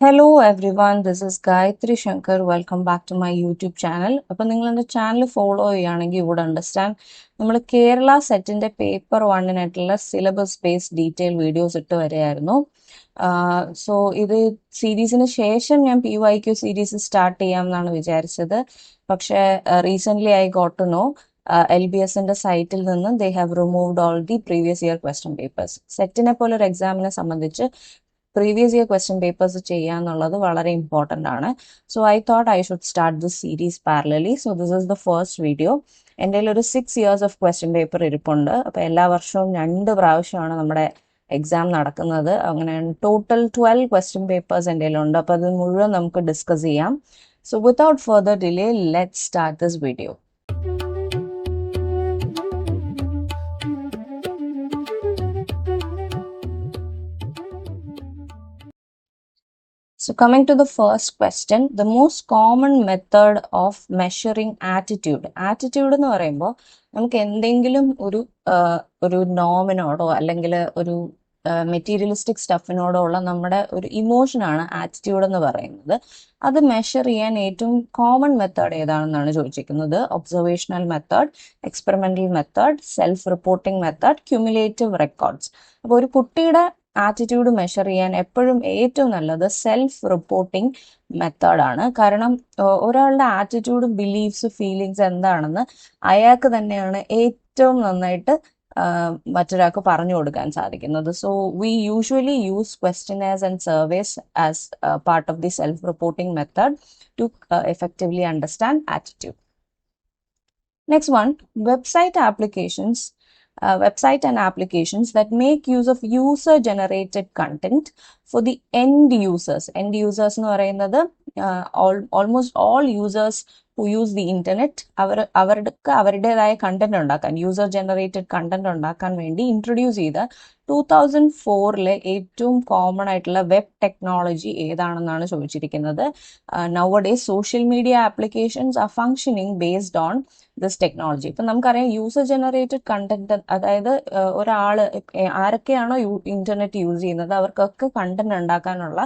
Hello everyone, this is Gayatri Shankar. Welcome back to my YouTube channel. അപ്പോൾ നിങ്ങൾ എൻ്റെ channel follow ചെയ്യുകയാണെങ്കിൽ you would understand നമ്മൾ കേരള സെറ്റിൻ്റെ പേപ്പർ 1-നായിട്ടുള്ള സിലബസ് ബേസ്ഡ് ഡീറ്റെയിൽ വീഡിയോസ് ഇട്ട് വരികയായിരുന്നു. സോ ഇത് സീരീസിന് ശേഷം ഞാൻ PYQ സീരീസ് സ്റ്റാർട്ട് ചെയ്യാമെന്നാണ് വിചാരിച്ചത്. പക്ഷേ recently I got to know LBSന്റെ സൈറ്റിൽ നിന്ന് they have removed all the previous year question papers. സെറ്റിനെ പോലെ ഒരു എക്സാമിനെ സംബന്ധിച്ച് പ്രീവിയസ് ഇയർ ക്വസ്റ്റ്യൻ പേപ്പേഴ്സ് ചെയ്യുക എന്നുള്ളത് വളരെ ഇമ്പോർട്ടൻ്റ് ആണ്. So I thought I should start this series parallelly. So this is the first video. എൻ്റെ കയ്യിൽ ഒരു 6 years ഓഫ് ക്വസ്റ്റ്യൻ പേപ്പർ ഇരിപ്പുണ്ട്. അപ്പോൾ എല്ലാ വർഷവും 2 പ്രാവശ്യമാണ് നമ്മുടെ എക്സാം നടക്കുന്നത്. അങ്ങനെ ടോട്ടൽ 12 ക്വസ്റ്റ്യൻ പേപ്പേഴ്സ് എൻ്റെ കയ്യിലുണ്ട്. അപ്പോൾ അത് മുഴുവൻ നമുക്ക് ഡിസ്കസ് ചെയ്യാം. So without further delay let's start this video. So coming to the first question, the most common method of measuring attitude. Attitude എന്ന് പറയുമ്പോൾ നമുക്ക് എന്തെങ്കിലും ഒരു നോമിനോടോ അല്ലെങ്കിൽ ഒരു മെറ്റീരിയലിസ്റ്റിക് സ്റ്റഫിനോടോ ഉള്ള നമ്മുടെ ഒരു ഇമോഷനാണ് ആറ്റിറ്റ്യൂഡ് എന്ന് പറയുന്നത്. അത് മെഷർ ചെയ്യാൻ ഏറ്റവും കോമൺ മെത്തേഡ് ഏതാണെന്നാണ് ചോദിച്ചിരിക്കുന്നത്. Observational method, experimental method, self reporting method, cumulative records. അപ്പോൾ ഒരു കുട്ടിയുടെ ആറ്റിറ്റ്യൂഡ് മെഷർ ചെയ്യാൻ എപ്പോഴും ഏറ്റവും നല്ലത് സെൽഫ് റിപ്പോർട്ടിംഗ് മെത്തേഡാണ്. കാരണം ഒരാളുടെ ആറ്റിറ്റ്യൂഡ്, ബിലീഫ്സ്, ഫീലിങ്സ് എന്താണെന്ന് അയാൾക്ക് തന്നെയാണ് ഏറ്റവും നന്നായിട്ട് മറ്റൊരാൾക്ക് പറഞ്ഞു കൊടുക്കാൻ സാധിക്കുന്നത്. So we usually use questionnaires and surveys as part of the self reporting method to effectively understand attitude. Next one, website and applications that make use of user generated content for the end users. End users എന്ന് പറയുന്നത് almost all users who use the internet അവരുടേതായ content ഉണ്ടാക്കാൻ, user generated content ഉണ്ടാക്കാൻ വേണ്ടി introduce ചെയ്ത 2004 ഏറ്റവും common ആയിട്ടുള്ള web technology ഏതാണെന്നാണ് ചോദിച്ചിരിക്കുന്നത്. Nowadays social media applications are functioning based on this technology. ഇപ്പം നമുക്കറിയാം യൂസർ ജനറേറ്റഡ് കണ്ടന്റ്, അതായത് ഒരാള് ആരൊക്കെയാണോ ഇന്റർനെറ്റ് യൂസ് ചെയ്യുന്നത് അവർക്കൊക്കെ കണ്ടന്റ് ഉണ്ടാക്കാനുള്ള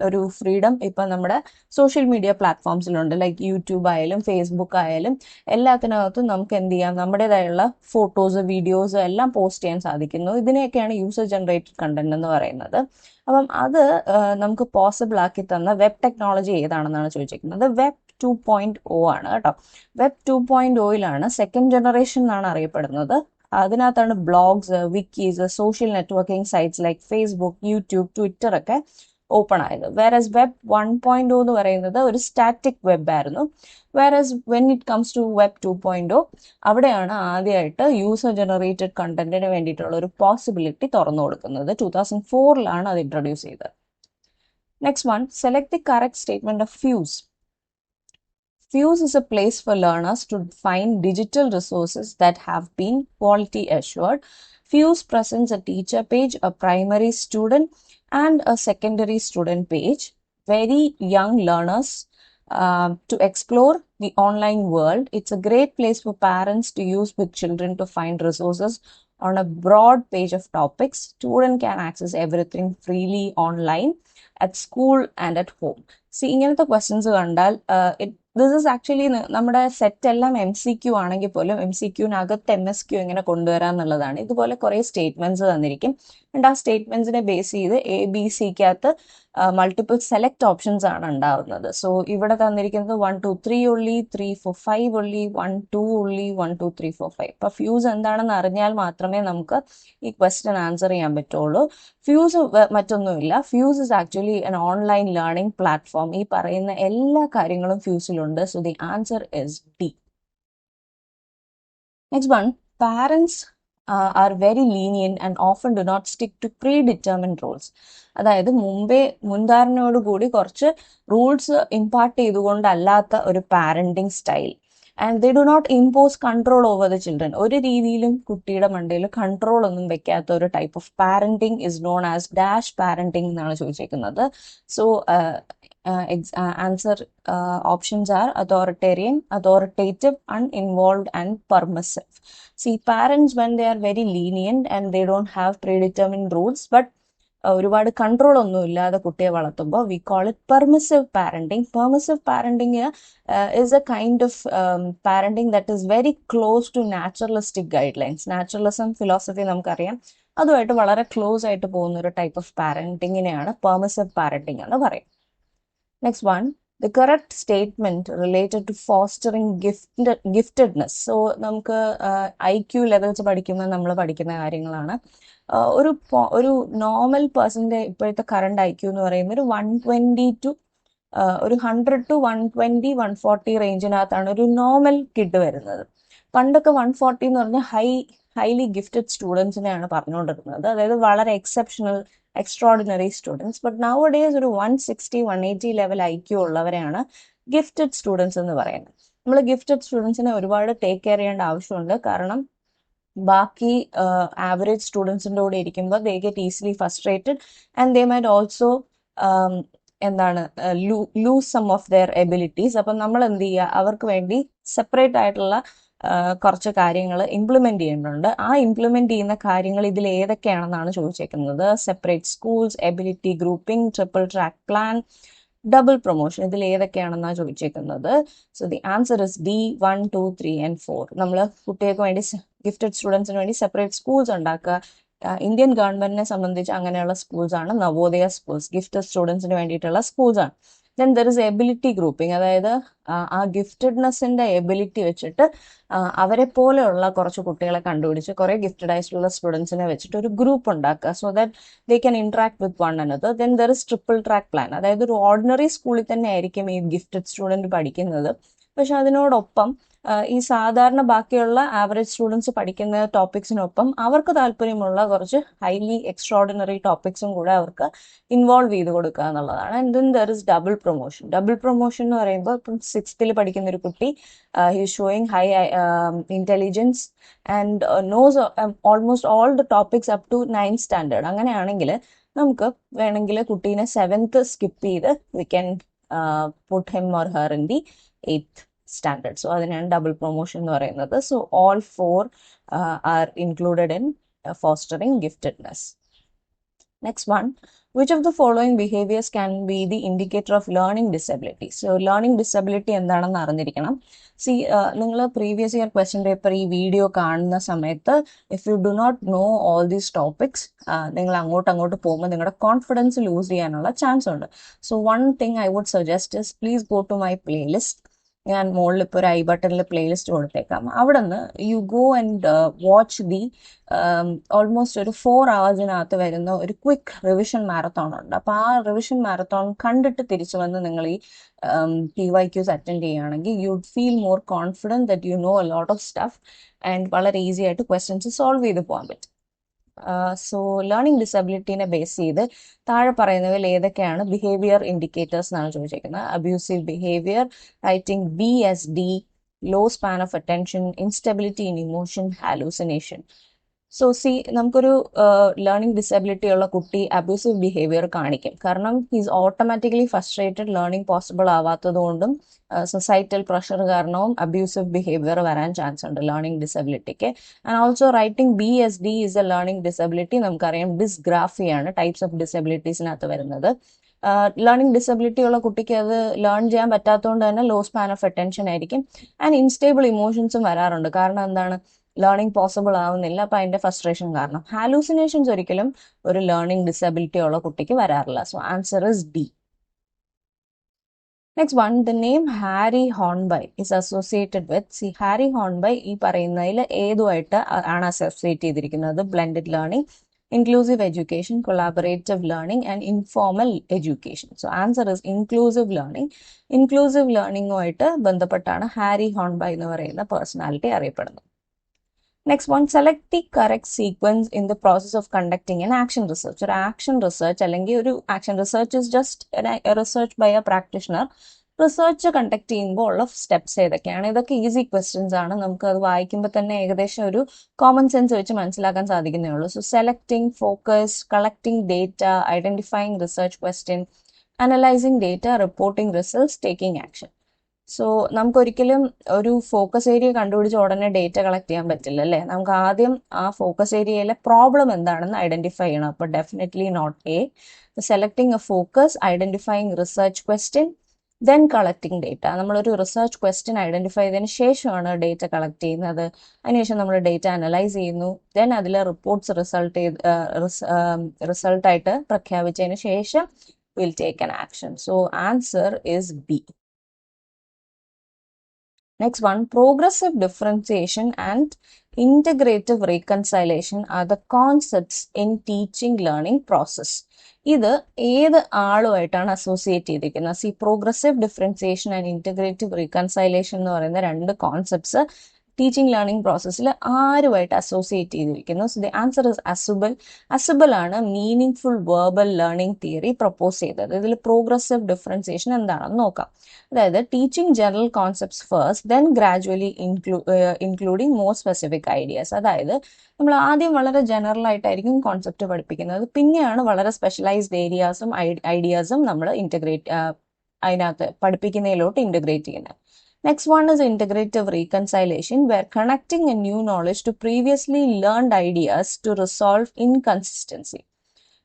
ഒരു ഫ്രീഡം ഇപ്പം നമ്മുടെ സോഷ്യൽ മീഡിയ പ്ലാറ്റ്ഫോംസിലുണ്ട്. ലൈക്ക് യൂട്യൂബ് ആയാലും ഫേസ്ബുക്ക് ആയാലും എല്ലാത്തിനകത്തും നമുക്ക് എന്ത് ചെയ്യാം, നമ്മുടേതായുള്ള ഫോട്ടോസ്, വീഡിയോസ് എല്ലാം പോസ്റ്റ് ചെയ്യാൻ സാധിക്കുന്നു. ഇതിനെയൊക്കെയാണ് യൂസർ ജനറേറ്റഡ് കണ്ടന്റ് എന്ന് പറയുന്നത്. അപ്പം അത് നമുക്ക് പോസിബിൾ ആക്കി തന്ന വെബ് ടെക്നോളജി ഏതാണെന്നാണ് ചോദിച്ചിരിക്കുന്നത്. വെബ് 2.0 ആണ് കേട്ടോ. വെബ് 2.0 സെക്കൻഡ് ജനറേഷൻ എന്നാണ് അറിയപ്പെടുന്നത്. അതിനകത്താണ് blogs, wikis, social networking sites like Facebook, YouTube, Twitter ഒക്കെ ഓപ്പൺ ആയത്. വേറസ് വെബ് 1.0 എന്ന് പറയുന്നത് ഒരു സ്റ്റാറ്റിക് വെബ് ആയിരുന്നു. Whereas when it comes to web 2.0 അവിടെയാണ് ആദ്യമായിട്ട് യൂസർ ജനറേറ്റഡ് കണ്ടന്റിന് വേണ്ടിയിട്ടുള്ള ഒരു പോസിബിലിറ്റി തുറന്നു കൊടുക്കുന്നത്. 2004 അത് ഇൻട്രൊഡ്യൂസ് ചെയ്തത്. Next one, select the correct statement of fuse. Fuse is a place for learners to find digital resources that have been quality assured. Fuse presents a teacher page, a primary student and a secondary student page. Very young learners to explore the online world. It's a great place for parents to use with children to find resources on a broad page of topics. Student can access everything freely online at school and at home. See, ഇങ്ങനത്തെ questions കണ്ടാൽ this is actually നമ്മുടെ set എല്ലാം MCQ ആണെങ്കിൽ പോലും MCQനകത്ത് MSQ എങ്ങനെ കൊണ്ടുവരാം എന്നുള്ളതാണ്. ഇതുപോലെ കുറേ സ്റ്റേറ്റ്മെന്റ്സ് തന്നിരിക്കും. ആൻഡ് ആ സ്റ്റേറ്റ്മെന്റ്സിനെ ബേസ് ചെയ്ത് ABC-ക്കകത്ത് മൾട്ടിപ്പിൾ സെലക്ട് ഓപ്ഷൻസ് ആണ് ഉണ്ടാവുന്നത്. സോ ഇവിടെ തന്നിരിക്കുന്നത് 1 2 3 ഉള്ളി, 3 4 5 ഉള്ളി, 1 2 ഉള്ളി, 1 2 3 4 5. അപ്പൊ ഫ്യൂസ് എന്താണെന്ന് അറിഞ്ഞാൽ മാത്രമേ നമുക്ക് ഈ ക്വസ്റ്റ്യൻ ആൻസർ ചെയ്യാൻ പറ്റുള്ളൂ. ഫ്യൂസ് മറ്റൊന്നുമില്ല. Fuse is actually an online learning platform. ഈ പറയുന്ന എല്ലാ കാര്യങ്ങളും ഫ്യൂസിലുണ്ട്. So the answer is D. Next one, parents are very lenient and often do not stick to predetermined rules. അതായത് മുൻധാരണയോടുകൂടി കുറച്ച് റൂൾസ് ഇമ്പാർട്ട് ചെയ്തുകൊണ്ടല്ലാത്ത ഒരു parenting style. And they do not impose control over the children. ഒരു രീതിയിലും കുട്ടിയുടെ മണ്ടയിൽ control ഒന്നും വെക്കാത്ത ഒരു type of parenting is known as dash parenting എന്നാണ് ചോദിച്ചേക്കുന്നത്. So answer options are authoritarian, authoritative, uninvolved and permissive. See, parents, when they are very lenient and they don't have predetermined rules, but ഒരുപാട് control ഒന്നും ഇല്ലാതെ കുട്ടിയെ വളർത്തുമ്പോൾ we call it permissive parenting. Permissive parenting is a kind of parenting that is very close to naturalistic guidelines. Naturalism philosophy നമുക്കറിയാം, അതുമായിട്ട് വളരെ close ആയിട്ട് പോകുന്ന ഒരു ടൈപ്പ് ഓഫ് പാരന്റിങ്ങിനെയാണ് പെർമിസീവ് പാരന്റിങ് എന്ന് പറയും. Next one, the correct statement related to fostering giftedness. So നമുക്ക് IQ levels പഠിക്കുമ്പോൾ നമ്മൾ പഠിക്കുന്ന കാര്യങ്ങളാണ്. ഒരു നോർമൽ പേഴ്സന്റെ ഇപ്പോഴത്തെ കറണ്ട് IQ എന്ന് പറയുമ്പോൾ ഒരു 120 to ഒരു 100 to 120 140 റേഞ്ചിനകത്താണ് ഒരു നോർമൽ കിഡ് വരുന്നത്. പണ്ടൊക്കെ 140 എന്ന് പറഞ്ഞാൽ ഹൈലി ഗിഫ്റ്റഡ് സ്റ്റുഡൻസിനെയാണ് പറഞ്ഞുകൊണ്ടിരുന്നത്, അതായത് വളരെ exceptional extraordinary students. But now days ഒരു 160 180 ലെവൽ IQ ഉള്ളവരെയാണ് ഗിഫ്റ്റഡ് സ്റ്റുഡൻസ് എന്ന് പറയുന്നത്. നമ്മൾ ഗിഫ്റ്റഡ് സ്റ്റുഡൻസിനെ ഒരുപാട് ടേക്ക് കെയർ ചെയ്യേണ്ട ആവശ്യമുണ്ട്. കാരണം ബാക്കി ആവറേജ് സ്റ്റുഡൻസിൻ്റെ കൂടെ ഇരിക്കുമ്പോൾ they get easily frustrated and they might also lose some of their abilities. അപ്പം നമ്മൾ എന്ത് ചെയ്യുക, അവർക്ക് വേണ്ടി സെപ്പറേറ്റ് ആയിട്ടുള്ള കുറച്ച് കാര്യങ്ങൾ ഇംപ്ലിമെന്റ് ചെയ്യേണ്ടതുണ്ട്. ആ ഇംപ്ലിമെന്റ് ചെയ്യുന്ന കാര്യങ്ങൾ ഇതിൽ ഏതൊക്കെയാണെന്നാണ് ചോദിച്ചേക്കുന്നത്. Separate schools, ability grouping, triple track plan, double promotion, ഇതിൽ ഏതൊക്കെയാണെന്നാണ് ചോദിച്ചേക്കുന്നത്. So the answer is D 1 2 3 and 4. നമ്മൾ കുട്ടികൾക്ക് വേണ്ടി ഗിഫ്റ്റഡ് സ്റ്റുഡൻസിന് വേണ്ടി സെപ്പറേറ്റ് സ്കൂൾസ് ഉണ്ടാക്കുക. ഇന്ത്യൻ ഗവൺമെന്റിനെ സംബന്ധിച്ച് അങ്ങനെയുള്ള സ്കൂൾസ് ആണ് നവോദയ സ്കൂൾസ്, ഗിഫ്റ്റഡ് സ്റ്റുഡൻസിന് വേണ്ടിയിട്ടുള്ള സ്കൂൾസ് ആണ്. Then there is ability grouping, അതായത് ആ ഗിഫ്റ്റഡ്നെസ്സിന്റെ എബിലിറ്റി വെച്ചിട്ട് അവരെ പോലെയുള്ള കുറച്ച് കുട്ടികളെ കണ്ടുപിടിച്ച് കുറെ ഗിഫ്റ്റഡ് ആയിട്ടുള്ള സ്റ്റുഡൻസിനെ വെച്ചിട്ട് ഒരു ഗ്രൂപ്പ് ഉണ്ടാക്കുക, so that they can interact with one another. Then there is triple track plan, അതായത് ഒരു ഓർഡിനറി സ്കൂളിൽ തന്നെ ആയിരിക്കും ഈ ഗിഫ്റ്റഡ് സ്റ്റുഡൻറ് പഠിക്കുന്നത്, പക്ഷെ അതിനോടൊപ്പം ഈ സാധാരണ ബാക്കിയുള്ള ആവറേജ് സ്റ്റുഡൻസ് പഠിക്കുന്ന ടോപ്പിക്സിനൊപ്പം അവർക്ക് താല്പര്യമുള്ള കുറച്ച് ഹൈലി എക്സ്ട്രോർഡിനറി ടോപ്പിക്സും കൂടെ അവർക്ക് ഇൻവോൾവ് ചെയ്ത് കൊടുക്കുക എന്നുള്ളതാണ്. And then there is double promotion. Double promotion എന്ന് പറയുമ്പോൾ ഇപ്പം 6th പഠിക്കുന്ന ഒരു കുട്ടി he is showing high intelligence and knows almost all the topics up to 9th standard. അങ്ങനെയാണെങ്കിൽ നമുക്ക് വേണമെങ്കിൽ കുട്ടീനെ 7th സ്കിപ്പ് ചെയ്ത് we can put him or her in the 8th standard. So അതിനാണ് ഡബിൾ പ്രൊമോഷൻ എന്ന് പറയുന്നത്. So all 4 are included in fostering giftedness. Next one, which of the following behaviors can be the indicator of learning disability? So learning disability എന്താണെന്ന് അറിഞ്ഞിരിക്കണം. നിങ്ങൾ previous year question paper ഈ video കാണുന്ന സമയത്ത് if you do not know all these topics, നിങ്ങൾ അങ്ങോട്ട് പോകുമ്പോൾ നിങ്ങളുടെ കോൺഫിഡൻസ് ലൂസ് ചെയ്യാനുള്ള ചാൻസ് ഉണ്ട്. So one thing I would suggest is please go to my playlist. ഞാൻ മുകളിൽ ഇപ്പോൾ ഒരു ഐ ബട്ടണിൽ പ്ലേലിസ്റ്റ് കൊടുത്തേക്കാം. അവിടെ നിന്ന് you go and watch the almost ഒരു 4 hours വരുന്ന ഒരു ക്വിക്ക് റിവിഷൻ മാരത്തോൺ ഉണ്ട്. അപ്പോൾ ആ റിവിഷൻ മാരത്തോൺ കണ്ടിട്ട് തിരിച്ചു വന്ന് നിങ്ങൾ ഈ PYQs അറ്റൻഡ് ചെയ്യുകയാണെങ്കിൽ you feel more confident that you know a lot of stuff and വളരെ ഈസി ആയിട്ട് ക്വസ്റ്റ്യൻസ് സോൾവ് ചെയ്ത് പോകാൻ പറ്റും. സോ ലേണിംഗ് ഡിസബിലിറ്റീനെ ബേസ് ചെയ്ത് താഴെ പറയുന്നവയിൽ ഏതൊക്കെയാണ് ബിഹേവിയർ ഇൻഡിക്കേറ്റേഴ്സ് എന്നാണ് ചോദിച്ചിരിക്കുന്നത്. Abusive behaviour, writing BSD, low span of attention, instability in emotion, hallucination. So നമുക്കൊരു ലേണിംഗ് ഡിസബിലിറ്റി ഉള്ള കുട്ടി അബ്യൂസീവ് ബിഹേവിയർ കാണിക്കും. കാരണം he's automatically frustrated, learning possible ആവാത്തത് കൊണ്ടും സൊസൈറ്റൽ പ്രഷർ കാരണവും അബ്യൂസീവ് ബിഹേവിയർ വരാൻ ചാൻസ് ഉണ്ട് ലേണിംഗ് ഡിസബിലിറ്റിക്ക്. And also writing BSD is a learning disability. നമുക്കറിയാം ഡിസ്ഗ്രാഫിയാണ് ടൈപ്സ് ഓഫ് ഡിസബിലിറ്റീസിനകത്ത് വരുന്നത്. ലേണിംഗ് ഡിസബിലിറ്റി ഉള്ള കുട്ടിക്ക് അത് ലേൺ ചെയ്യാൻ പറ്റാത്തതുകൊണ്ട് തന്നെ ലോ സ്പാൻ ഓഫ് അറ്റൻഷൻ ആയിരിക്കും. ആൻഡ് ഇൻസ്റ്റേബിൾ ഇമോഷൻസും വരാറുണ്ട്. കാരണം എന്താണ്, ലേണിംഗ് പോസിബിൾ ആവുന്നില്ല, അപ്പം അതിന്റെ ഫ്രസ്ട്രേഷൻ കാരണം. ഹാലൂസിനേഷൻസ് ഒരിക്കലും ഒരു ലേണിംഗ് ഡിസബിലിറ്റി ഉള്ള കുട്ടിക്ക് വരാറില്ല. So answer is D. Next one, the name Harry Hornby is associated with. Harry Hornby ഈ പറയുന്നതിൽ ഏതുമായിട്ട് ആണ് അസോസിയേറ്റ് ചെയ്തിരിക്കുന്നത്? Blended learning, inclusive education, collaborative learning and informal education. So answer is inclusive learning. Inclusive ലേണിംഗുമായിട്ട് ബന്ധപ്പെട്ടാണ് Harry ഹോൺബൈ എന്ന് പറയുന്ന personality അറിയപ്പെടുന്നത്. Next one, select the correct sequence in the process of conducting an action research. ഒരു action research അല്ലെങ്കിൽ ഒരു action research is just research by a practitioner. Research conduct ചെയ്യുമ്പോൾ ഉള്ള സ്റ്റെപ്സ് ഏതൊക്കെയാണ്? ഇതൊക്കെ ഈസി ക്വസ്റ്റ്യൻസ് ആണ്. നമുക്ക് അത് വായിക്കുമ്പോൾ തന്നെ ഏകദേശം ഒരു കോമൺ സെൻസ് വെച്ച് മനസ്സിലാക്കാൻ സാധിക്കുന്നേ ഉള്ളൂ. So selecting, focus, collecting data, identifying research question, analysing data, reporting results, taking action. So നമുക്കൊരിക്കലും ഒരു ഫോക്കസ് ഏരിയ കണ്ടുപിടിച്ച് ഉടനെ ഡേറ്റ കളക്ട് ചെയ്യാൻ പറ്റില്ല അല്ലേ? നമുക്ക് ആദ്യം ആ ഫോക്കസ് ഏരിയയിലെ പ്രോബ്ലം എന്താണെന്ന് ഐഡന്റിഫൈ ചെയ്യണം. അപ്പോൾ definitely not A. Selecting a focus, identifying research question, then collecting data. നമ്മളൊരു റിസർച്ച് ക്വസ്റ്റ്യൻ ഐഡന്റിഫൈ ചെയ്തതിന് ശേഷമാണ് ഡേറ്റ കളക്ട് ചെയ്യുന്നത്. അതിനുശേഷം നമ്മൾ ഡേറ്റ അനലൈസ് ചെയ്യുന്നു. ദെൻ അതിലെ റിപ്പോർട്ട്സ് റിസൾട്ടായിട്ട് പ്രഖ്യാപിച്ചതിന് ശേഷം will take an action. So answer is B. Next one, progressive differentiation and integrative reconciliation are the concepts in teaching learning process. ഇത് ഏത് ആളുമായിട്ടാണ് അസോസിയേറ്റ് ചെയ്തിരിക്കുന്നത്? C, progressive differentiation and integrative reconciliation എന്ന് പറയുന്ന രണ്ട് കോൺസെപ്റ്റ്സ് ടീച്ചിങ് ലേണിംഗ് പ്രോസസ്സിൽ ആരുമായിട്ട് associate ചെയ്തിരിക്കുന്നു? So the answer is Ausubel. Ausubel ആണ് meaning full verbal learning theory propose ചെയ്തത്. ഇതിൽ പ്രോഗ്രസീവ് ഡിഫറൻസിയേഷൻ എന്താണെന്ന് നോക്കാം. അതായത് teaching general concepts first, then gradually including more specific ideas. അതായത് നമ്മൾ ആദ്യം വളരെ ജനറൽ ആയിട്ടായിരിക്കും കോൺസെപ്റ്റ് പഠിപ്പിക്കുന്നത്, പിന്നെയാണ് വളരെ സ്പെഷ്യലൈസ്ഡ് ഏരിയാസും ഐഡിയാസും നമ്മൾ അതിനകത്ത് പഠിപ്പിക്കുന്നതിലോട്ട് ഇൻറ്റഗ്രേറ്റ് ചെയ്യുന്നത്. Next one is integrative reconciliation, where connecting a new knowledge to previously learned ideas to resolve inconsistency.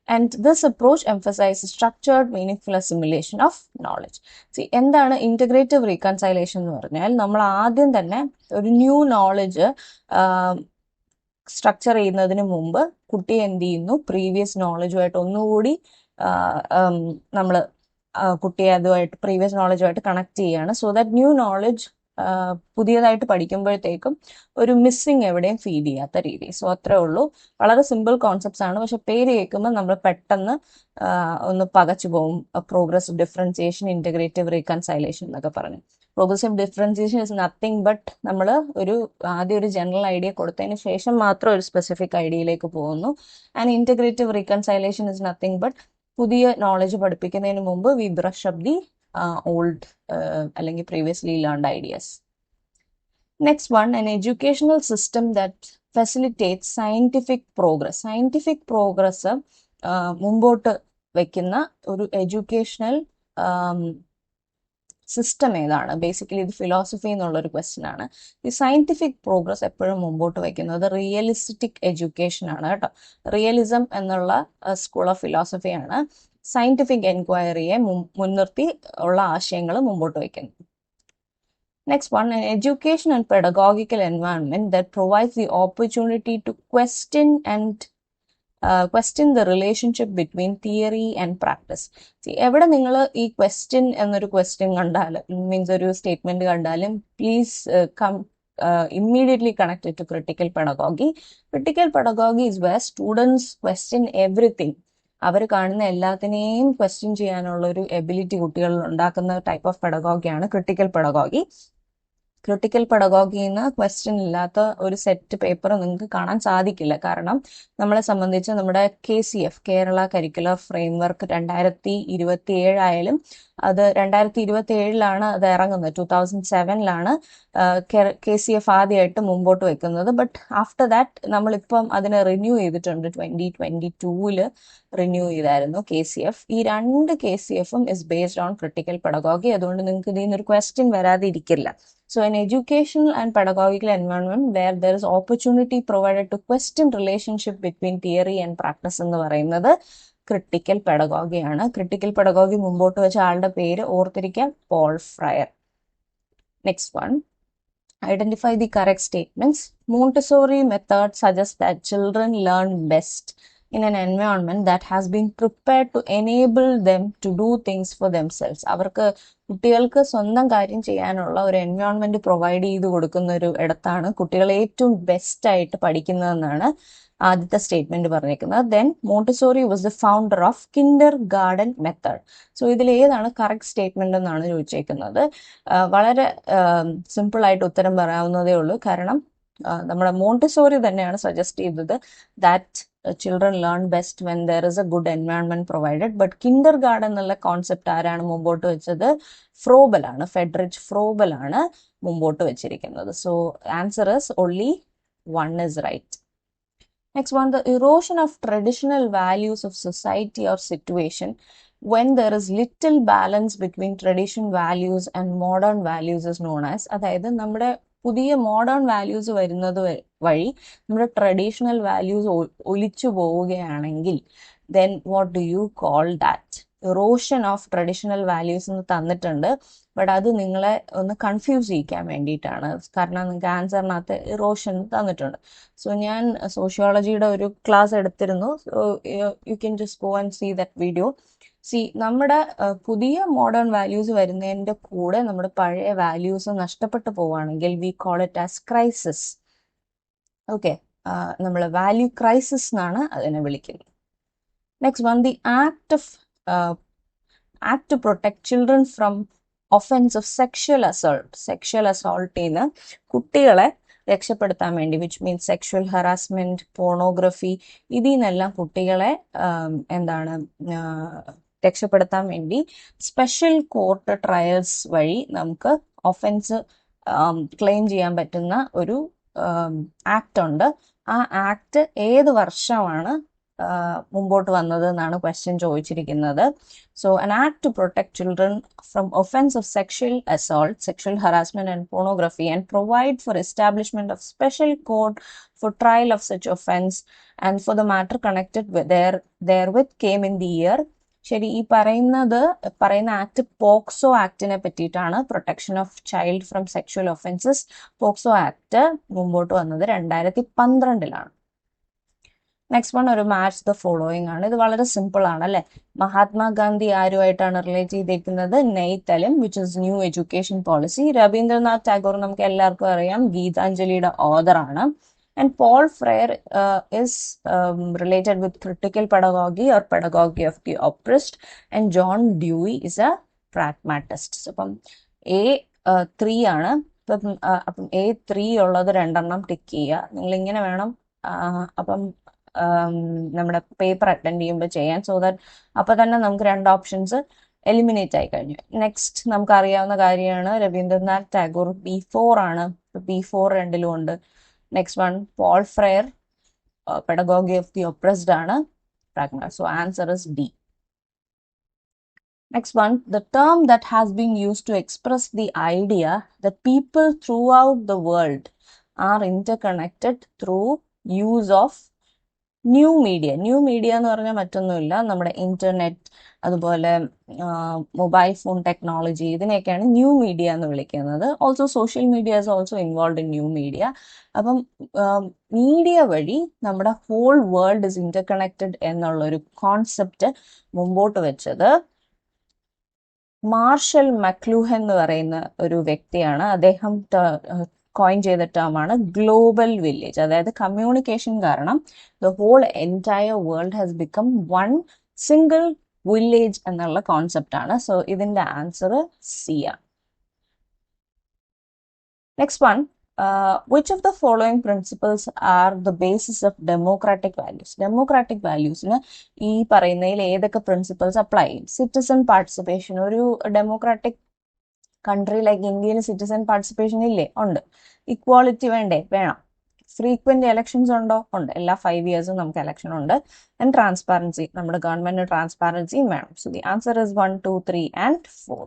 And this approach emphasizes structured, meaningful assimilation of knowledge. See, എന്താണ് integrative reconciliation എന്ന് പറഞ്ഞാൽ? നമ്മൾ ആദ്യം തന്നെ ഒരു ന്യൂ നോളജ് സ്ട്രക്ചർ ചെയ്യുന്നതിന് മുമ്പ് കുട്ടി എന്ത് ചെയ്യുന്നു? പ്രീവിയസ് നോളജുമായിട്ട് ഒന്നുകൂടി നമ്മൾ കുട്ടിയെ അതുമായിട്ട് പ്രീവിയസ് നോളജുമായിട്ട് കണക്ട് ചെയ്യുകയാണ്. സോ ദാറ്റ് ന്യൂ നോളജ് പുതിയതായിട്ട് പഠിക്കുമ്പോഴത്തേക്കും ഒരു മിസ്സിങ് എവിടെയും ഫീഡ് ചെയ്യാത്ത രീതി. സോ അത്രേ ഉള്ളൂ. വളരെ സിമ്പിൾ കോൺസെപ്റ്റ്സ് ആണ്, പക്ഷെ പേര് കേൾക്കുമ്പോൾ നമ്മൾ പെട്ടെന്ന് ഒന്ന് പകച്ചു പോകും. പ്രോഗ്രസീവ് ഡിഫറൻസിയേഷൻ, ഇന്റഗ്രേറ്റീവ് റീകൺസൈലേഷൻ എന്നൊക്കെ പറഞ്ഞു. Progressive differentiation is nothing but നമ്മൾ ആദ്യം ഒരു ജനറൽ ഐഡിയ കൊടുത്തതിന് ശേഷം മാത്രം ഒരു സ്പെസിഫിക് ഐഡിയയിലേക്ക് പോകുന്നു. And integrative reconciliation is nothing but പുതിയ നോളജ് പഠിപ്പിക്കുന്നതിന് മുമ്പ് we brush up the old അല്ലെങ്കിൽ previously learned ideas. Next one, an educational system that facilitates scientific progress. Scientific progress മുമ്പോട്ട് വയ്ക്കുന്ന ഒരു എഡ്യൂക്കേഷണൽ സിസ്റ്റം ഏതാണ്? ബേസിക്കലി ഇത് ഫിലോസഫി എന്നുള്ളൊരു ക്വസ്റ്റ്യൻ ആണ്. ഈ സയന്റിഫിക് പ്രോഗ്രസ് എപ്പോഴും മുമ്പോട്ട് വയ്ക്കുന്നത് റിയലിസ്റ്റിക് എഡ്യൂക്കേഷൻ ആണ് കേട്ടോ. റിയലിസം എന്നുള്ള സ്കൂൾ ഓഫ് ഫിലോസഫിയാണ് സയന്റിഫിക് എൻക്വയറിയെ മുൻനിർത്തി ഉള്ള ആശയങ്ങൾ മുമ്പോട്ട് വയ്ക്കുന്നത്. Next one, an education and pedagogical environment that provides the opportunity to question the relationship between theory and practice. See, എവിടെ നിങ്ങൾ ഈ ക്വസ്റ്റ്യൻ എന്നൊരു ക്വസ്റ്റ്യൻ കണ്ടാലും മീൻസ് ഒരു സ്റ്റേറ്റ്മെന്റ് കണ്ടാലും please immediately connected to critical pedagogy. Critical pedagogy is where students question everything. അവർ കാണുന്ന എല്ലാത്തിനെയും ക്വസ്റ്റ്യൻ ചെയ്യാനുള്ള ഒരു എബിലിറ്റി കുട്ടികളിൽ ഉണ്ടാക്കുന്ന ടൈപ്പ് ഓഫ് പെഡഗോഗിയാണ് ക്രിട്ടിക്കൽ പെഡഗോഗി. ക്രിട്ടിക്കൽ പെഡഗോഗിന്ന് ക്വസ്റ്റ്യൻ ഇല്ലാത്ത ഒരു സെറ്റ് പേപ്പർ നിങ്ങൾക്ക് കാണാൻ സാധിക്കില്ല. കാരണം നമ്മളെ സംബന്ധിച്ച് നമ്മുടെ KCF കേരള കരിക്കുലർ ഫ്രെയിംവർക്ക് 2027 ആയാലും അത് 2027 അത് ഇറങ്ങുന്നത്. 2007 KCF ആദ്യമായിട്ട് മുമ്പോട്ട് വെക്കുന്നത്. ബട്ട് ആഫ്റ്റർ ദാറ്റ് നമ്മളിപ്പം അതിനെ റിന്യൂ ചെയ്തിട്ടുണ്ട്. 2022 റിന്യൂ ചെയ്തായിരുന്നു KCF. ഈ രണ്ട് KCFും is based on critical pedagogy. അതുകൊണ്ട് നിങ്ങൾക്ക് ഇതിൽ നിന്നൊരു ക്വസ്റ്റ്യൻ വരാതെ ഇരിക്കില്ല. So an educational and pedagogical environment where there is opportunity provided to question relationship between theory and practice എന്ന് പറയുന്നത് ക്രിട്ടിക്കൽ പെഡഗോഗി ആണ്. ക്രിട്ടിക്കൽ പെഡഗോഗി മുമ്പോട്ട് വെച്ച ആളുടെ പേര് ഓർത്തിരിക്കാം, Paul Freire. Next one, identify the correct statements. Montessori method suggests that children learn best in an environment that has been prepared to enable them to do things for themselves. അവർക്ക് കുട്ടികൾക്ക് സ്വന്തം കാര്യം ചെയ്യാനുള്ള ഒരു എൻവയോൺമെന്റ് പ്രൊവൈഡ് ചെയ്ത് കൊടുക്കുന്ന ഒരു ഇടത്താണ് കുട്ടികൾ ഏറ്റവും ബെസ്റ്റ് ആയിട്ട് പഠിക്കുന്നതെന്നാണ് ആദ്യത്തെ സ്റ്റേറ്റ്മെന്റ് പറഞ്ഞേക്കുന്നത്. Then Montessori was the founder of Kinder garden method. So ഇതിൽ ഏതാണ് കറക്റ്റ് സ്റ്റേറ്റ്മെന്റ് എന്നാണ് ചോദിച്ചേക്കുന്നത്. വളരെ സിമ്പിൾ ആയിട്ട് ഉത്തരം പറയാവുന്നതേ ഉള്ളൂ. കാരണം നമ്മുടെ മോണ്ടിസോറി തന്നെയാണ് സജസ്റ്റ് ചെയ്തത് that children learn best when there is a good environment provided. But kindergarten എന്നുള്ള കോൺസെപ്റ്റ് ആരാണ് മുമ്പോട്ട് വെച്ചത്? ഫ്രോബൽ ആണ്, ഫെഡറിച്ച് ഫ്രോബൽ ആണ് മുമ്പോട്ട് വെച്ചിരിക്കുന്നത്. So answer is only one is right. Next one, the erosion of traditional values of society or situation when there is little balance between traditional values and modern values is known as, അതായത് നമ്മുടെ പുതിയ modern values വരുന്നത് വഴി നമ്മുടെ traditional values ഒലിച്ചു പോവുകയാണെങ്കിൽ then what do you call that? Erosion of traditional values എന്ന് തന്നിട്ടുണ്ട്, ബട്ട് അത് നിങ്ങളെ ഒന്ന് കൺഫ്യൂസ് ചെയ്യിക്കാൻ വേണ്ടിയിട്ടാണ്, കാരണം നിങ്ങൾക്ക് ആൻസറിനകത്ത് ഇറോഷൻ തന്നിട്ടുണ്ട്. സോ ഞാൻ സോഷ്യോളജിയുടെ ഒരു ക്ലാസ് എടുത്തിരുന്നു, you can just go and see that video. നമ്മുടെ പുതിയ മോഡേൺ വാല്യൂസ് വരുന്നതിൻ്റെ കൂടെ നമ്മുടെ പഴയ വാല്യൂസ് നഷ്ടപ്പെട്ടു പോവുകയാണെങ്കിൽ we call it as crisis. Okay, നമ്മൾ വാല്യൂ ക്രൈസിസ് എന്നാണ് അതിനെ വിളിക്കുന്നത്. Next one, the act to protect children from offense of sexual assault. Sexual assault ന്ന് കുട്ടികളെ രക്ഷപ്പെടുത്താൻ വേണ്ടി, which means sexual harassment, pornography, ഇതിൽ നിന്നെല്ലാം കുട്ടികളെ രക്ഷപ്പെടുത്താൻ വേണ്ടി സ്പെഷ്യൽ കോർട്ട് ട്രയൽസ് വഴി നമുക്ക് ഒഫൻസ് ക്ലെയിം ചെയ്യാൻ പറ്റുന്ന ഒരു ആക്ട് ഉണ്ട്. ആ ആക്ട് ഏത് വർഷമാണ് മുമ്പോട്ട് വന്നത് എന്നാണ് ക്വസ്റ്റ്യൻ ചോദിച്ചിരിക്കുന്നത്. So an act to protect children from offense of sexual assault, sexual harassment and pornography, and provide for establishment of special court for trial of such offense and for the matter connected with therewith came in the year. ശരി, ഈ പറയുന്ന act POCSO ആക്ടിനെ പറ്റിയിട്ടാണ്. Protection of child from sexual offences, POCSO act മുമ്പോട്ട് വന്നത് 2012 next one ഒരു match the following ആണ്. ഇത് വളരെ സിമ്പിൾ ആണ് അല്ലെ. മഹാത്മാഗാന്ധി ആരുമായിട്ടാണ് റിലേറ്റ് ചെയ്തിരിക്കുന്നത്? നെയ്ത്തലും, which is new education policy. Ravindranath Tagore നമുക്ക് എല്ലാവർക്കും അറിയാം, ഗീതാഞ്ജലിയുടെ ഓതർ ആണ്. And Paul Freire is related with critical pedagogy or pedagogy of the oppressed, and John Dewey is a pragmatist. So, അപ്പം A3 ആണ്. അപ്പം A3 ഉള്ളത് രണ്ടെണ്ണം ടിക്ക് ചെയ്യുക. നിങ്ങളിങ്ങനെ വേണം അപ്പം നമ്മുടെ പേപ്പർ അറ്റൻഡ് ചെയ്യുമ്പോൾ ചെയ്യാൻ. സോ ദാറ്റ് അപ്പം തന്നെ നമുക്ക് 2 ഓപ്ഷൻസ് എലിമിനേറ്റ് ആയി കഴിഞ്ഞു. നെക്സ്റ്റ് നമുക്ക് അറിയാവുന്ന കാര്യമാണ്, രവീന്ദ്രനാഥ് ടാഗോർ B4 ആണ്. B4 രണ്ടിലും ഉണ്ട്. Next one, Paul Freire, pedagogy of the oppressed ആണ്, pragma. So answer is D. Next one, the term that has been used to express the idea that people throughout the world are interconnected through use of new media. New media എന്ന് പറഞ്ഞാൽ മറ്റൊന്നുമില്ല, നമ്മുടെ internet, അതുപോലെ mobile phone technology, ഇതിനെയൊക്കെയാണ് new media എന്ന് വിളിക്കുന്നത്. Also social media is also involve in new media. അപ്പം media വഴി നമ്മുടെ ഹോൾ വേൾഡ് ഇസ് ഇന്റർകണക്റ്റഡ് എന്നുള്ളൊരു കോൺസെപ്റ്റ് മുമ്പോട്ട് വെച്ചത് മാർഷൽ മക്ലൂഹൻ എന്ന് പറയുന്ന ഒരു വ്യക്തിയാണ്. അദ്ദേഹം കോയിൻ ചെയ്ത ടേമാണ് ഗ്ലോബൽ വില്ലേജ്. അതായത് കമ്മ്യൂണിക്കേഷൻ കാരണം the whole entire world has become one single village എന്നുള്ള കോൺസെപ്റ്റ് ആണ്. സോ ഇതിന്റെ ആൻസർ സി ആണ്. Next one, which of the following principles are the basis of democratic values? Democratic valuesന് ഈ പറയുന്നതിൽ ഏതൊക്കെ പ്രിൻസിപ്പിൾസ് അപ്ലൈ ചെയ്യും? Citizen participation. ഒരു democratic country like ഇന്ത്യയിൽ സിറ്റിസൺ പാർട്ടിസിപ്പേഷൻ ഇല്ലേ? ഉണ്ട്. ഇക്വാളിറ്റി വേണ്ടേ? വേണം. ഫ്രീക്വന്റ് എലക്ഷൻസ് ഉണ്ടോ? ഉണ്ട്. എല്ലാ 5 ഇയേഴ്സും നമുക്ക് എലക്ഷൻ ഉണ്ട്. ആൻഡ് ട്രാൻസ്പാരൻസി, നമ്മുടെ ഗവൺമെന്റിന് ട്രാൻസ്പാരൻസിയും വേണം. So the answer is 1, 2, 3 and 4.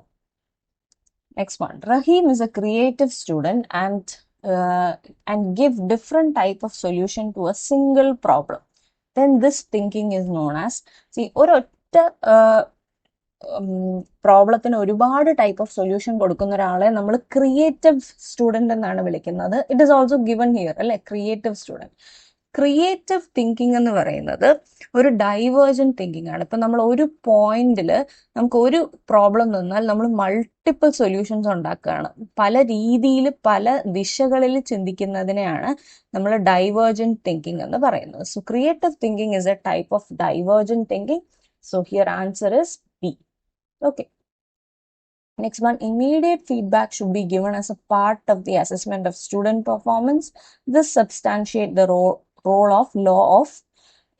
Next one, Rahim is a creative student and give different type of solution to a single problem. Then this thinking is known as, ഒരൊറ്റ പ്രോബ്ലത്തിന് ഒരുപാട് type of solution കൊടുക്കുന്ന ഒരാളെ നമ്മൾ creative student എന്നാണ് വിളിക്കുന്നത്. It is also given here അല്ലെ, creative student. Creative thinking എന്ന് പറയുന്നത് ഒരു ഡൈവേർജന്റ് തിങ്കിങ് ആണ്. ഇപ്പൊ നമ്മൾ ഒരു പോയിന്റിൽ നമുക്ക് ഒരു പ്രോബ്ലം തന്നാൽ നമ്മൾ മൾട്ടിപ്പിൾ സൊല്യൂഷൻസ് ഉണ്ടാക്കുകയാണ്. പല രീതിയിൽ പല ദിശകളിൽ ചിന്തിക്കുന്നതിനെയാണ് നമ്മൾ ഡൈവേർജന്റ് തിങ്കിങ് എന്ന് പറയുന്നത്. So creative thinking is A type of divergent thinking. So here answer is B. Okay. Next one, immediate feedback should be given as a part of the assessment of student performance. This substantiate the role of law of,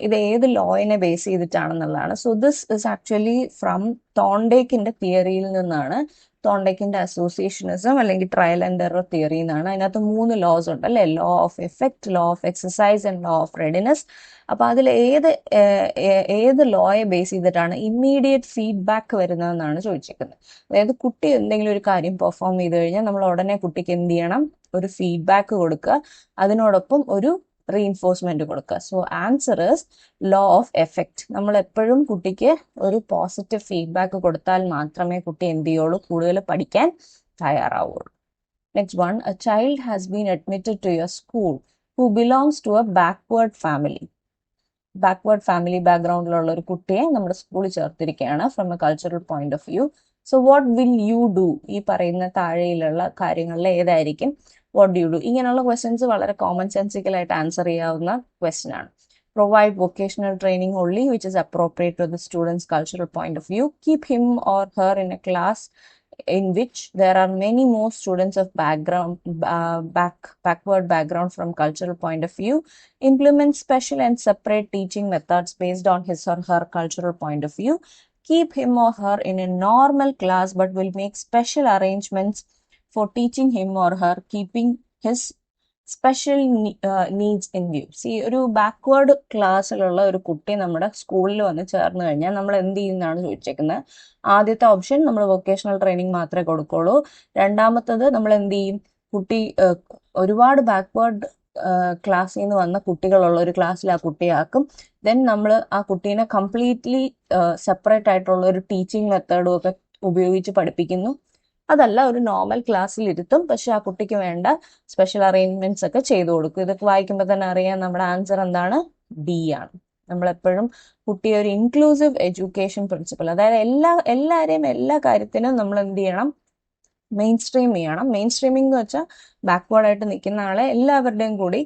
ഇത് ഏത് ലോയിനെ base ചെയ്തിട്ടാണെന്നുള്ളതാണ്. So this is actually from തോണ്ടേക്കിന്റെ തിയറിയിൽ നിന്നാണ് തോണ്ടയ്ക്കിന്റെ അസോസിയേഷനിസം അല്ലെങ്കിൽ trial and error theory എന്നാണ്. അതിനകത്ത് 3 ലോസ് ഉണ്ട് അല്ലേ, law of effect, law of exercise and law of readiness. അപ്പൊ അതിൽ ഏത് ലോയെ ബേസ് ചെയ്തിട്ടാണ് ഇമ്മീഡിയറ്റ് ഫീഡ്ബാക്ക് വരുന്നതെന്നാണ് ചോദിച്ചിരിക്കുന്നത്. അതായത് കുട്ടി എന്തെങ്കിലും ഒരു കാര്യം പെർഫോം ചെയ്ത് കഴിഞ്ഞാൽ നമ്മൾ ഉടനെ കുട്ടിക്ക് എന്ത് ചെയ്യണം, ഒരു ഫീഡ്ബാക്ക് കൊടുക്കുക, അതിനോടൊപ്പം ഒരു റീഇൻഫോഴ്സ്മെന്റ് കൊടുക്കുക. So answer is low of effect. നമ്മൾ എപ്പോഴും കുട്ടിക്ക് ഒരു പോസിറ്റീവ് ഫീഡ്ബാക്ക് കൊടുത്താൽ മാത്രമേ കുട്ടി എന്ത് ചെയ്യുള്ളൂ, കൂടുതൽ പഠിക്കാൻ തയ്യാറാവുള്ളൂ. Next one, a child has been admitted to your school who belongs to a backward family. Backward family ബാക്ക്ഗ്രൗണ്ടിലുള്ള ഒരു കുട്ടിയെ നമ്മുടെ സ്കൂളിൽ ചേർത്തിരിക്കുകയാണ് from a cultural point of view. So what will you do? ഈ പറയുന്ന താഴെയിലുള്ള കാര്യങ്ങളിൽ ഏതായിരിക്കും വാട്ട് ഡു യു ഡു? ഇങ്ങനെയുള്ള ക്വസ്റ്റ്യൻസ് വളരെ കോമൺ സെൻസിക്കൽ ആയിട്ട് ആൻസർ ചെയ്യാവുന്ന ക്വസ്റ്റ്യൻ ആണ്. Provide vocational training only which is appropriate to the student's cultural point of view. Keep him or her in a class in which there are many more students of backward background from cultural point of view. Implement special and separate teaching methods based on his or her cultural point of view. Keep him or her in a normal class but will make special arrangements for teaching him or her, keeping his special needs in view. C, ഒരു backward ക്ലാസ്സിലുള്ള ഒരു കുട്ടി നമ്മുടെ സ്കൂളിൽ വന്ന് ചേർന്ന് കഴിഞ്ഞാൽ നമ്മൾ എന്ത് ചെയ്യുന്നതാണ് ചോദിച്ചേക്കുന്നത്. ആദ്യത്തെ ഓപ്ഷൻ നമ്മൾ വൊക്കേഷണൽ ട്രെയിനിങ് മാത്രമേ കൊടുക്കുള്ളൂ. രണ്ടാമത്തത് നമ്മൾ എന്ത് ചെയ്യും, കുട്ടി ഒരുപാട് ബാക്ക്വേർഡ് ക്ലാസ്സിൽ നിന്ന് വന്ന കുട്ടികളുള്ള ഒരു ക്ലാസ്സിൽ ആ കുട്ടിയാക്കും. ദെൻ നമ്മൾ ആ കുട്ടീനെ കംപ്ലീറ്റ്ലി സെപ്പറേറ്റ് ആയിട്ടുള്ള ഒരു ടീച്ചിങ് മെത്തേഡും ഒക്കെ ഉപയോഗിച്ച് പഠിപ്പിക്കുന്നു. അതല്ല, ഒരു നോർമൽ ക്ലാസ്സിൽ ഇരുത്തും, പക്ഷെ ആ കുട്ടിക്ക് വേണ്ട സ്പെഷ്യൽ അറേഞ്ച്മെന്റ്സ് ഒക്കെ ചെയ്തു കൊടുക്കും. ഇതൊക്കെ വായിക്കുമ്പോൾ തന്നെ അറിയാം നമ്മുടെ ആൻസർ എന്താണ്, ഡി ആണ്. നമ്മളെപ്പോഴും കുട്ടിയെ ഒരു ഇൻക്ലൂസീവ് എഡ്യൂക്കേഷൻ പ്രിൻസിപ്പൾ, അതായത് എല്ലാവരെയും എല്ലാ കാര്യത്തിനും നമ്മൾ എന്ത് ചെയ്യണം, മെയിൻ സ്ട്രീം ചെയ്യണം. മെയിൻ സ്ട്രീമിംഗ് എന്ന് വെച്ചാൽ ബാക്ക്വേർഡ് ആയിട്ട് നിൽക്കുന്ന ആളെ എല്ലാവരുടെയും കൂടി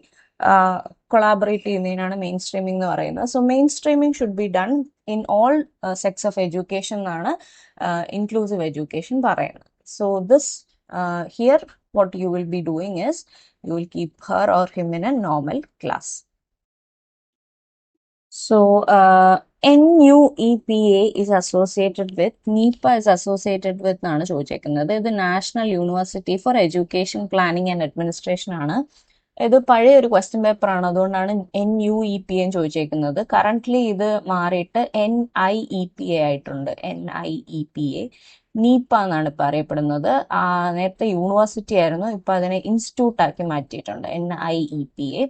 കൊളാബറേറ്റ് ചെയ്യുന്നതിനാണ് മെയിൻ സ്ട്രീമിംഗ് എന്ന് പറയുന്നത്. So main streaming should be done in all sex of education എന്നാണ് ഇൻക്ലൂസീവ് എഡ്യൂക്കേഷൻ പറയുന്നത്. So this here what you will be doing is you will keep her or him in a normal class. So NUEPA is associated with, NEPA is associated with എന്നാണ് ചോദിച്ചേക്കുന്നത്. ഇത് national university for education planning and administration ആണ്. ഇത് പഴയ ഒരു question paper ആണ്, അതുകൊണ്ടാണ് NUEPA ചോദിച്ചേക്കുന്നത്. Currently ഇത് മാറിയിട്ട് NIEPA ആയിട്ടുണ്ട്. NIEPA നീപ്പ എന്നാണ് ഇപ്പൊ അറിയപ്പെടുന്നത്. നേരത്തെ യൂണിവേഴ്സിറ്റി ആയിരുന്നു, ഇപ്പൊ അതിനെ ഇൻസ്റ്റിറ്റ്യൂട്ട് ആക്കി മാറ്റിയിട്ടുണ്ട്. NIEPA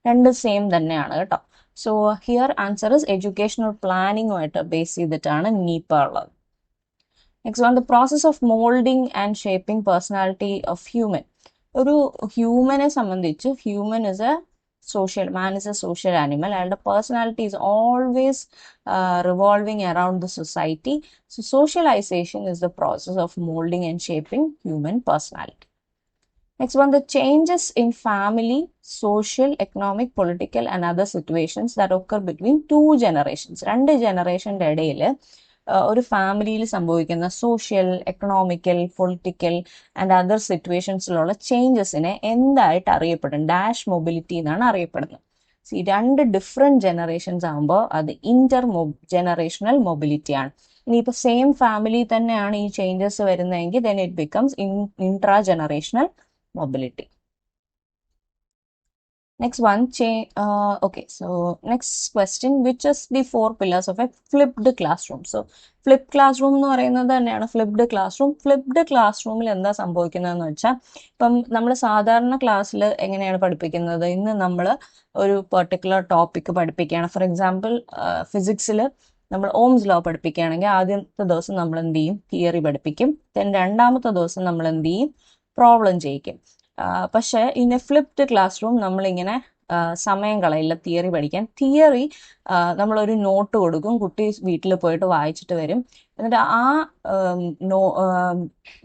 രണ്ട് സെയിം തന്നെയാണ് കേട്ടോ. So here answer is educational പ്ലാനിങ്ങുമായിട്ട് ബേസ് ചെയ്തിട്ടാണ് നീപ്പ ഉള്ളത്. Next one, the process of moulding and shaping personality of human. ഒരു ഹ്യൂമനെ സംബന്ധിച്ച്, human is a social, man is a social animal and the personality is always revolving around the society. So socialization is the process of molding and shaping human personality. Next one, the changes in family, social, economic, political and other situations that occur between two generations. രണ്ട് ജനറേഷൻ്റെ ഇടയിൽ ഒരു ഫാമിലിയിൽ സംഭവിക്കുന്ന social, economical, political and other സിറ്റുവേഷൻസിലുള്ള ചേഞ്ചസിനെ എന്തായിട്ട് അറിയപ്പെടും? Dash mobility എന്നാണ് അറിയപ്പെടുന്നത്. ഈ രണ്ട് ഡിഫറെന്റ് ജനറേഷൻസ് ആകുമ്പോൾ അത് ജനറേഷണൽ മൊബിലിറ്റി ആണ്. ഇനിയിപ്പോൾ സെയിം ഫാമിലി തന്നെയാണ് ഈ ചേഞ്ചസ് വരുന്നതെങ്കിൽ then it becomes intra generational mobility. Next one, okay, so next question, which is the 4 pillars of a flipped classroom? So flipped classroom എന്ന് പറയുന്നത് തന്നെയാണ് flipped classroom. flipped classroomൽ എന്താ സംഭവിക്കുന്നതെന്ന് വെച്ചാൽ, ഇപ്പം നമ്മൾ സാധാരണ ക്ലാസ്സിൽ എങ്ങനെയാണ് പഠിപ്പിക്കുന്നത്, ഇന്ന് നമ്മൾ ഒരു പെർട്ടിക്കുലർ ടോപ്പിക് പഠിപ്പിക്കുകയാണ്. ഫോർ എക്സാമ്പിൾ ഫിസിക്സിൽ നമ്മൾ ഓംസ് ലോ പഠിപ്പിക്കുകയാണെങ്കിൽ ആദ്യത്തെ ദിവസം നമ്മൾ എന്ത് ചെയ്യും, തിയറി പഠിപ്പിക്കും. ദെൻ രണ്ടാമത്തെ ദിവസം നമ്മൾ എന്ത് ചെയ്യും, പ്രോബ്ലം ചെയ്യിക്കും. പക്ഷെ in A flipped class room നമ്മളിങ്ങനെ സമയം കളയില്ല തിയറി പഠിക്കാൻ. തിയറി നമ്മളൊരു നോട്ട് കൊടുക്കും, കുട്ടി വീട്ടിൽ പോയിട്ട് വായിച്ചിട്ട് വരും. എന്നിട്ട് ആ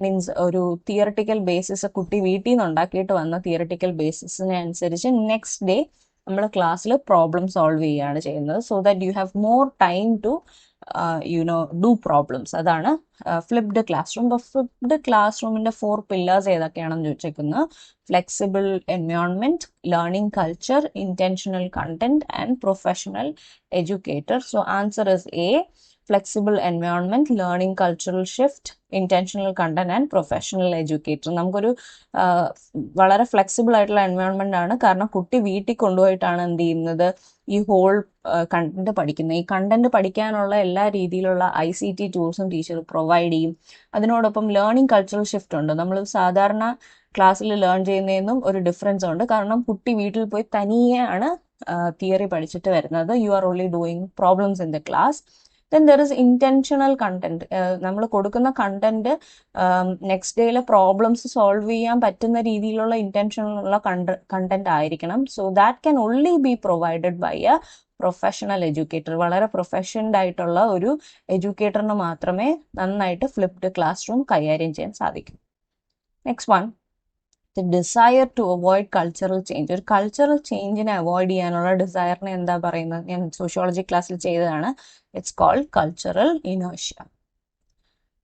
മീൻസ് ഒരു തിയറട്ടിക്കൽ ബേസിസ് കുട്ടി വീട്ടിൽ നിന്ന് ഉണ്ടാക്കിയിട്ട് വന്ന തിയറട്ടിക്കൽ ബേസിസിനെ അനുസരിച്ച് നെക്സ്റ്റ് ഡേ നമ്മൾ ക്ലാസ്സിൽ പ്രോബ്ലം സോൾവ് ചെയ്യുകയാണ് ചെയ്യുന്നത്. So that you have more time to do problems. അതാണ് ഫ്ലിപ്ഡ് ക്ലാസ് റൂം. അപ്പോൾ ഫ്ലിപ്ഡ് ക്ലാസ് റൂമിന്റെ 4 പില്ലേഴ്സ് ഏതൊക്കെയാണെന്ന് ചോദിച്ചേക്കുന്നത്: flexible environment, learning culture, intentional content and professional educator. So answer is A, flexible environment, learning cultural shift, intentional content and professional educator. നമുക്കൊരു വളരെ flexible ആയിട്ടുള്ള environment ആണ്. കാരണം കുട്ടി വീട്ടിൽ കൊണ്ടുപോയിട്ടാണ് എന്ത് ചെയ്യുന്നത്, ഈ ഹോൾ കണ്ടന്റ് പഠിക്കുന്നത്. ഈ കണ്ടന്റ് പഠിക്കാനുള്ള എല്ലാ രീതിയിലുള്ള ICT ടൂൾസും ടീച്ചർ പ്രൊവൈഡ് ചെയ്യും. അതിനോടൊപ്പം ലേണിംഗ് കൾച്ചറൽ ഷിഫ്റ്റ് ഉണ്ട്. നമ്മൾ സാധാരണ ക്ലാസ്സിൽ ലേൺ ചെയ്യുന്നതിനും ഒരു ഡിഫറൻസ് ഉണ്ട്. കാരണം കുട്ടി വീട്ടിൽ പോയി തനിയെയാണ് തിയറി പഠിച്ചിട്ട് വരുന്നത്. You are only doing problems in the class. Then there is intentional content. നമ്മൾ കൊടുക്കുന്ന കണ്ടന്റ് നെക്സ്റ്റ് ഡേയിലെ പ്രോബ്ലംസ് സോൾവ് ചെയ്യാൻ പറ്റുന്ന രീതിയിലുള്ള ഇന്റൻഷനുള്ള കണ്ടന്റ് ആയിരിക്കണം. So that can only be provided by a professional educator. വളരെ പ്രൊഫഷൻഡ് ആയിട്ടുള്ള ഒരു എഡ്യൂക്കേറ്ററിന് മാത്രമേ നന്നായിട്ട് ഫ്ലിപ്ഡ് ക്ലാസ് റൂം കൈകാര്യം ചെയ്യാൻ സാധിക്കൂ. Next one, the desire to avoid cultural change. ഒരു കൾച്ചറൽ ചേഞ്ചിനെ അവോയ്ഡ് ചെയ്യാനുള്ള ഡിസയറിനെ എന്താ പറയുന്നത്? ഞാൻ സോഷ്യോളജി ക്ലാസ്സിൽ ചെയ്തതാണ്. It's called cultural inertia.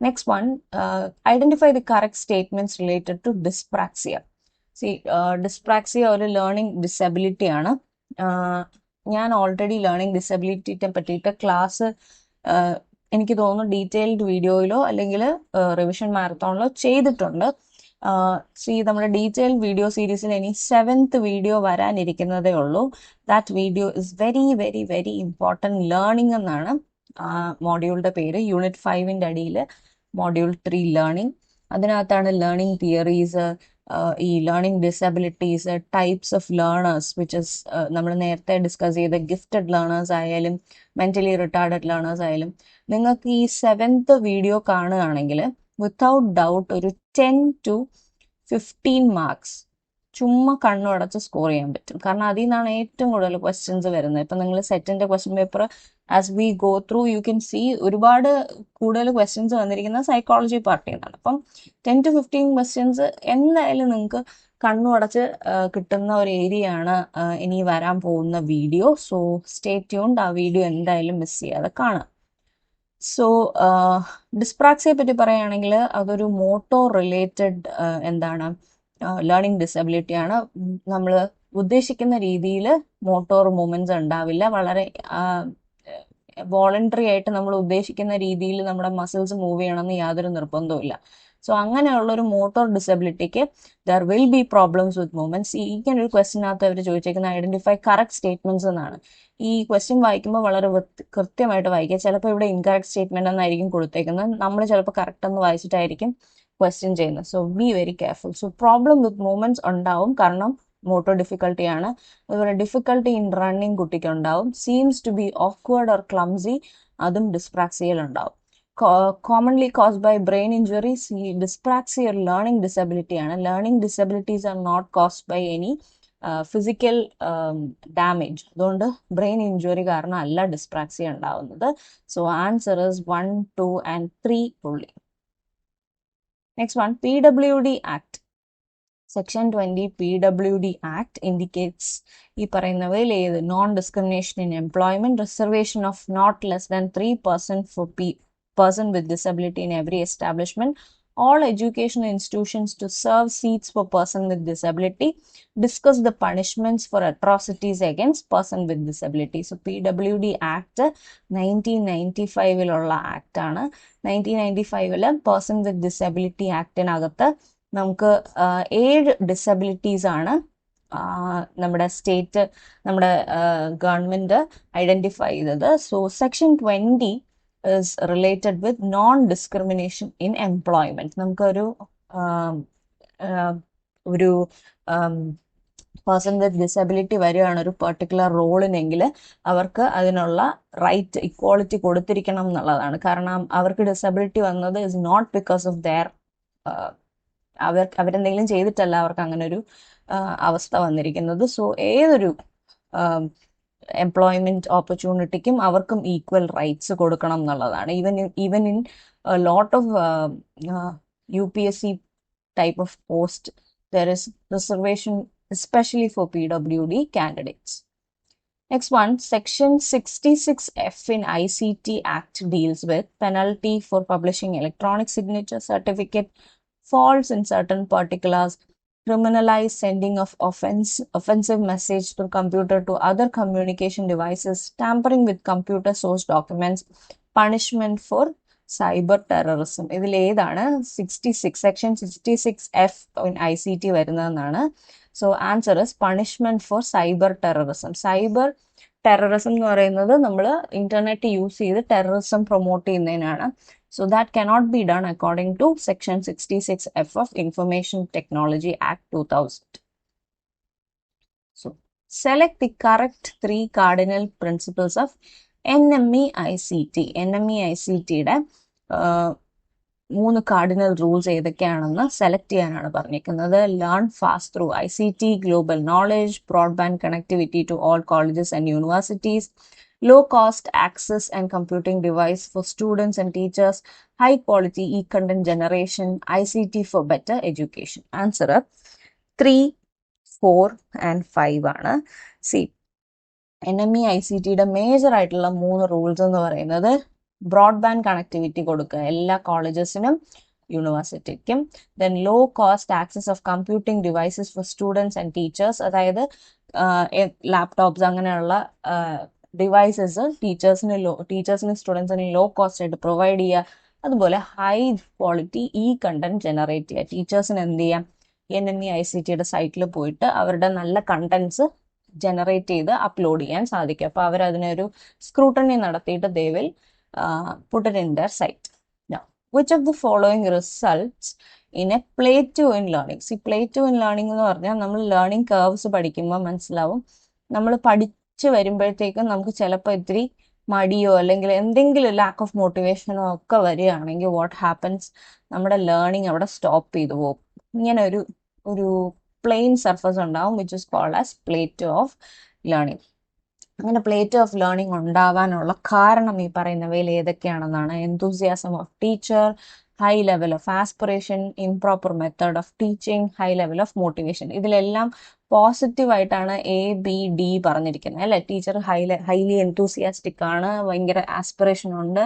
Next one, identify the correct statements related to dyspraxia. Dyspraxia ഒരു ലേണിംഗ് ഡിസബിലിറ്റി ആണ്. ഞാൻ ഓൾറെഡി ലേണിംഗ് ഡിസബിലിറ്റിയെ പറ്റിയിട്ട് ക്ലാസ് എനിക്ക് തോന്നുന്നു ഡീറ്റെയിൽഡ് വീഡിയോയിലോ അല്ലെങ്കിൽ റിവിഷൻ മാരത്തോണിലോ ചെയ്തിട്ടുണ്ട്. നമ്മുടെ ഡീറ്റെയിൽഡ് വീഡിയോ സീരീസിൽ ഇനി 7th വീഡിയോ വരാനിരിക്കുന്നതേ ഉള്ളൂ. That video is very very very important. Learning എന്നാണ് മോഡ്യൂളിന്റെ പേര്. യൂണിറ്റ് 5ന്റെ അടിയിൽ മോഡ്യൂൾ 3 ലേണിംഗ്. അതിനകത്താണ് ലേണിംഗ് തിയറീസ്, ഈ learning disabilities, types of learners which is നമ്മൾ നേരത്തെ ഡിസ്കസ് ചെയ്ത ഗിഫ്റ്റഡ് ലേണേഴ്സ് ആയാലും മെന്റലി റിട്ടാർഡഡ് ലേണേഴ്സ് ആയാലും. നിങ്ങൾക്ക് ഈ 7th വീഡിയോ കാണുകയാണെങ്കിൽ വിത്തൗട്ട് ഡൗട്ട് ഒരു 10 to 15 മാർക്സ് ചുമ്മാ കണ്ണുടച്ച് സ്കോർ ചെയ്യാൻ പറ്റും. കാരണം അതിൽ നിന്നാണ് ഏറ്റവും കൂടുതൽ ക്വസ്റ്റ്യൻസ് വരുന്നത്. ഇപ്പം നിങ്ങൾ സെറ്റിന്റെ question paper as we go through you can see ഒരുപാട് കൂടുതൽ ക്വസ്റ്റ്യൻസ് വന്നിരിക്കുന്നത് സൈക്കോളജി പാർട്ടിൽ നിന്നാണ്. അപ്പം 10 to 15 ക്വസ്റ്റ്യൻസ് എന്തായാലും നിങ്ങൾക്ക് കണ്ണുടച്ച് കിട്ടുന്ന ഒരു ഏരിയ ആണ് ഇനി വരാൻ പോകുന്ന വീഡിയോ. So stay tuned. ആ വീഡിയോ എന്തായാലും മിസ് ചെയ്യാതെ കാണാം. സോ ഡിസ്പ്രാക്സിയെ പറ്റി പറയുകയാണെങ്കിൽ അതൊരു മോട്ടോർ റിലേറ്റഡ് ലേണിംഗ് ഡിസബിലിറ്റി ആണ്. നമ്മൾ ഉദ്ദേശിക്കുന്ന രീതിയിൽ മോട്ടോർ മൂവ്മെന്റ്സ് ഉണ്ടാവില്ല. വളരെ വോളണ്ടറി ആയിട്ട് നമ്മൾ ഉദ്ദേശിക്കുന്ന രീതിയിൽ നമ്മുടെ മസിൽസ് മൂവ് ചെയ്യണമെന്ന് യാതൊരു നിർബന്ധവും. സോ അങ്ങനെയുള്ള ഒരു മോട്ടോർ ഡിസബിലിറ്റിക്ക് there will be problems with movements. ഇങ്ങനെ ഒരു ക്വസ്റ്റിനകത്ത് അവർ ചോദിച്ചേക്കുന്ന ഐഡന്റിഫൈ കറക്റ്റ് സ്റ്റേറ്റ്മെന്റ്സ് എന്നാണ്. ഈ ക്വസ്റ്റ്യൻ വായിക്കുമ്പോൾ വളരെ കൃത്യമായിട്ട് വായിക്കുക. ചിലപ്പോൾ ഇവിടെ ഇൻകറക്റ്റ് സ്റ്റേറ്റ്മെന്റ് എന്നായിരിക്കും കൊടുത്തേക്കുന്നത്. നമ്മൾ ചിലപ്പോൾ കറക്റ്റ് എന്ന് വായിച്ചിട്ടായിരിക്കും ക്വസ്റ്റ്യൻ ചെയ്യുന്നത്. So be very careful. So problem with movements ഉണ്ടാവും, കാരണം മോട്ടോർ ഡിഫിക്കൽട്ടിയാണ്. അതുപോലെ ഡിഫിക്കൽട്ടി ഇൻ റണ്ണിങ് കുട്ടിക്ക് ഉണ്ടാവും. Seems to be awkward or clumsy, അതും ഡിസ്പ്രാക്സിയയിൽ ഉണ്ടാവും. commonly caused by brain injuries. Dyspraxia or learning disability ആണ്. Learning disabilities are not caused by any physical damage. അതുകൊണ്ട് ബ്രെയിൻ ഇഞ്ചുറി കാരണം അല്ല ഡിസ്പ്രാക്സിയ ഉണ്ടാവുന്നത്. So answer is 1, 2 and 3 only. Next one, PWD Act. Section 20 PWD Act indicates ഈ പറയുന്നവയിൽ ഏത്? Non discrimination in employment, reservation of not less than 3% for person with disability in every establishment, all educational institutions to serve seats for person with disability, discuss the punishments for atrocities against person with disability. So PWD Act 1995 act ആണ്. 1995 person with disability ആക്ടിനകത്ത് നമുക്ക് 7 disabilities ആണ് നമ്മുടെ state, നമ്മുടെ government identify ചെയ്തത്. So section 20 is related with non-discrimination in employment. നമുക്കൊരു person with disability വരികയാണ് ഒരു particular റോളിനെങ്കിൽ അവർക്ക് അതിനുള്ള റൈറ്റ്, ഇക്വാളിറ്റി കൊടുത്തിരിക്കണം എന്നുള്ളതാണ്. കാരണം അവർക്ക് ഡിസബിലിറ്റി വന്നത് is not because of their അവരെന്തെങ്കിലും ചെയ്തിട്ടല്ല അവർക്ക് അങ്ങനെ ഒരു അവസ്ഥ വന്നിരിക്കുന്നത്. സോ ഏതൊരു എംപ്ലോയ്മെന്റ് ഓപ്പർച്യൂണിറ്റിക്കും അവർക്കും ഈക്വൽ റൈറ്റ്സ് കൊടുക്കണം എന്നുള്ളതാണ്. Even in lot of UPSC type of post there is reservation especially for PWD candidates. Next one, section 66F in ICT Act deals with penalty for publishing electronic signature certificate, false in certain particulars, criminalize sending of offensive message through computer to other communication devices, tampering with computer source documents, punishment for cyber terrorism. ഇതിൽ ഏതാണ് 66 section 66F in ICT വരുന്നതെന്നാണ്. So answer is punishment for cyber terrorism. Cyber terrorism എന്ന് പറയുന്നത് നമ്മൾ internet use ചെയ്ത് terrorism promote ചെയ്യുന്നതിനാണ്. So that cannot be done according to section 66F of Information Technology Act 2000. So select the correct 3 cardinal principles of NMEICT. NMEICTയുടെ 3 cardinal rules ഏതൊക്കെയാണെന്ന് select ചെയ്യാനാണ് പറഞ്ഞിരിക്കുന്നത്. Learn fast through ICT, global knowledge, broadband connectivity to all colleges and universities, low cost access and computing device for students and teachers, high quality e-content generation, ICT for better education. Answer 3, 4 and 5 ആണ്. See, NMEICTയുടെ major ആയിട്ടുള്ള 3 rules എന്ന് പറയുന്നത് broadband connectivity കൊടുക്കുക എല്ലാ കോളേജസിനും യൂണിവേഴ്സിറ്റിക്കും. Then low cost access of computing devices for students and teachers, അതായത് laptops അങ്ങനെയുള്ള ഡിവൈസസ് ടീച്ചേഴ്സിനും സ്റ്റുഡൻസിനും ലോ കോസ്റ്റ് ആയിട്ട് പ്രൊവൈഡ് ചെയ്യുക. അതുപോലെ ഹൈ ക്വാളിറ്റി കണ്ടന്റ് ജനറേറ്റ് ചെയ്യുക. ടീച്ചേഴ്സിന് എന്ത് ചെയ്യാം, NMEICTയുടെ സൈറ്റിൽ പോയിട്ട് അവരുടെ നല്ല കണ്ടന്റ്സ് ജനറേറ്റ് ചെയ്ത് അപ്ലോഡ് ചെയ്യാൻ സാധിക്കും. അപ്പോൾ അവരതിനൊരു സ്ക്രൂട്ടണി നടത്തിയിട്ട് they will put it in their site. Now, which of the following results in a plateau in learning? See, plateau in learning എന്ന് പറഞ്ഞാൽ നമ്മൾ ലേണിംഗ് കർവ്സ് പഠിക്കുമ്പോൾ മനസ്സിലാവും, നമ്മൾ പഠിച്ചു വരുമ്പോഴത്തേക്കും നമുക്ക് ചിലപ്പോൾ ഇത്തിരി മടിയോ അല്ലെങ്കിൽ എന്തെങ്കിലും ലാക്ക് ഓഫ് മോട്ടിവേഷനോ ഒക്കെ വരികയാണെങ്കിൽ വാട്ട് ഹാപ്പൻസ്, നമ്മുടെ ലേണിംഗ് അവിടെ സ്റ്റോപ്പ് ചെയ്തു പോകും. ഇങ്ങനെ ഒരു പ്ലെയിൻ സർഫസ് ഉണ്ടാവും which is called as plateau of learning. അങ്ങനെ പ്ലേറ്റോ ഓഫ് ലേണിംഗ് ഉണ്ടാവാനുള്ള കാരണം ഈ പറയുന്നവയിൽ ഏതൊക്കെയാണെന്നാണ്. Enthusiasm of teacher, high level of aspiration, improper method of teaching, high level of motivation. ഇതിലെല്ലാം പോസിറ്റീവ് ആയിട്ടാണ് ABD പറഞ്ഞിരിക്കുന്നത് അല്ലെ. ടീച്ചർ ഹൈലി എന്തൂസിയാസ്റ്റിക് ആണ്, ഭയങ്കര ആസ്പിറേഷൻ ഉണ്ട്,